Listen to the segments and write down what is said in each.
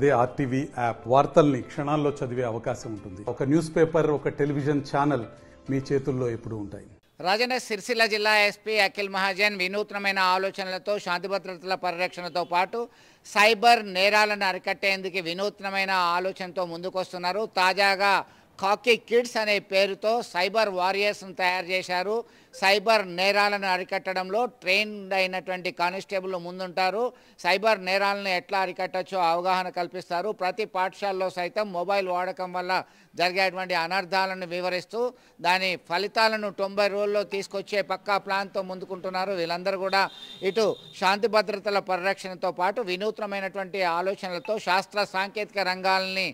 అదే RTV app వార్తల్ని క్షణాల్లో చదివే అవకాశం ఉంటుంది. ఒక న్యూస్ పేపర్, ఒక టెలివిజన్ ఛానల్ మీ చేతుల్లో ఎప్పుడూ ఉంటాయి. రాజన్న సిరిసిల్ల జిల్లా ఎస్పీ అఖిల్ మహాజన్ వినూత్నమైన ఆలోచనలతో శాంతి భద్రతల పరిరక్షణతో పాటు సైబర్ నేరాలను అరికట్టేందుకు వినూత్నమైన ఆలోచనతో ముందుకొస్తున్నారు. తాజాగా కాకీ కిడ్స్ అనే పేరుతో సైబర్ వారియర్స్ను తయారు చేశారు. సైబర్ నేరాలను అరికట్టడంలో ట్రైన్డ్ అయినటువంటి కానిస్టేబుల్ ముందుంటారు. సైబర్ నేరాలను ఎట్లా అరికట్టచ్చో అవగాహన కల్పిస్తారు. ప్రతి పాఠశాలలో సైతం మొబైల్ వాడకం వల్ల జరిగేటువంటి అనర్థాలను వివరిస్తూ దాని ఫలితాలను 90 రోజుల్లో తీసుకొచ్చే పక్కా ప్లాన్తో ముందుకుంటున్నారు. వీళ్ళందరూ కూడా ఇటు శాంతి భద్రతల పరిరక్షణతో పాటు వినూత్నమైనటువంటి ఆలోచనలతో శాస్త్ర సాంకేతిక రంగాలని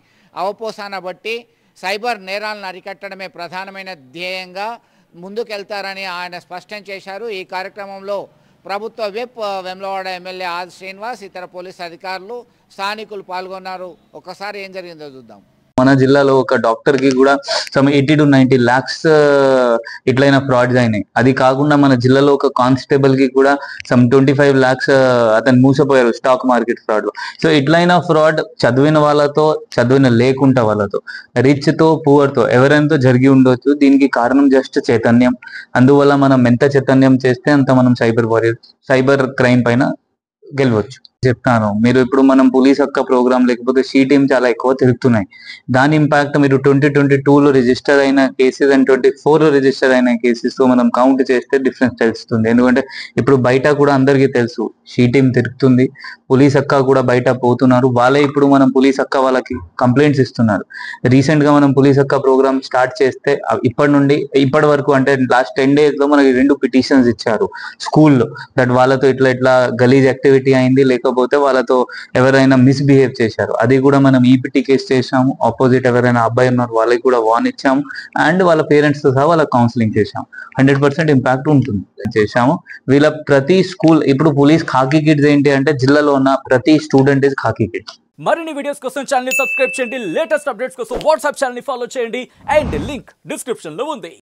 అవపోసాన బట్టి సైబర్ నేరాలను అరికట్టడమే ప్రధానమైన ధ్యేయంగా ముందుకెళ్తారని ఆయన స్పష్టం చేశారు. ఈ కార్యక్రమంలో ప్రభుత్వ విప్ వేములవాడ ఎమ్మెల్యే ఆది శ్రీనివాస్, ఇతర పోలీసు అధికారులు, స్థానికులు పాల్గొన్నారు. ఒకసారి ఏం జరిగిందో చూద్దాం. మన జిల్లాలో ఒక డాక్టర్ కి కూడా సమ్ 80 to 90 lakhs ఇట్లైన ఫ్రాడ్స్ అయినాయి. అది కాకుండా మన జిల్లాలో ఒక కానిస్టేబుల్ కి కూడా సమ్ 25 lakhs అతను మూసపోయారు స్టాక్ మార్కెట్ ఫ్రాడ్ లో. సో ఇట్లైన ఫ్రాడ్ చదివిన వాళ్ళతో, చదివిన లేకుండా వాళ్ళతో, రిచ్ తో, పూర్ తో, ఎవరైనా జరిగి ఉండొచ్చు. దీనికి కారణం జస్ట్ చైతన్యం. అందువల్ల మనం ఎంత చైతన్యం చేస్తే అంత మనం సైబర్ క్రైమ్ పైన గెలవచ్చు. చెప్తాను, మీరు ఇప్పుడు మనం పోలీస్ హక్క ప్రోగ్రామ్ లేకపోతే షీ టీమ్ చాలా ఎక్కువ తిరుగుతున్నాయి. దాని ఇంపాక్ట్ మీరు 2022లో రిజిస్టర్ అయిన కేసెస్ అండ్ 24లో రిజిస్టర్ అయిన కేసెస్ తో మనం కౌంట్ చేస్తే డిఫరెన్స్ తెలుస్తుంది. ఎందుకంటే ఇప్పుడు బయట కూడా అందరికీ తెలుసు షీ టీమ్ తిరుగుతుంది, పోలీస్ హక్క కూడా బయట పోతున్నారు. వాళ్ళే ఇప్పుడు మనం పోలీస్ హక్క వాళ్ళకి కంప్లైంట్స్ ఇస్తున్నారు. రీసెంట్ గా మనం పోలీస్ హక్క ప్రోగ్రామ్ స్టార్ట్ చేస్తే ఇప్పటి వరకు అంటే లాస్ట్ 10 days లో మనకి 2 పిటిషన్స్ ఇచ్చారు స్కూల్లో. దట్ వాళ్ళతో ఇట్లా గలీజ్ యాక్టివిటీ అయింది, లేకపోతే వాళ్ళతో ఎవరైనా మిస్బిహేవ్ చేశారు. అది కూడా మనం ఈపీటీ కేసు చేసాము. ఆపోజిట్ ఎవరైనా అబ్బాయి ఉన్నారు వాళ్ళకి కూడా వార్న్ ఇచ్చాము. అండ్ వాళ్ళ పేరెంట్స్ తో సహా వాళ్ళ కౌన్సిలింగ్ చేశాము. 100% ఇంపాక్ట్ ఉంటుంది చేశాము. వీళ్ళ ప్రతి స్కూల్ ఇప్పుడు పోలీస్ ఖాకీ కిడ్స్ ఏంటి అంటే జిల్లాలో ఉన్న ప్రతి స్టూడెంట్ ఇస్ ఖాకీ కిడ్స్. మరిన్ని వీడియోస్ కోసం ఛానల్ ని సబ్స్క్రైబ్ చేయండి. లేటెస్ట్ అప్డేట్స్ కోసం వాట్సాప్ ఛానల్ ని ఫాలో చేయండి. అండ్ లింక్ డిస్క్రిప్షన్ లో ఉంది.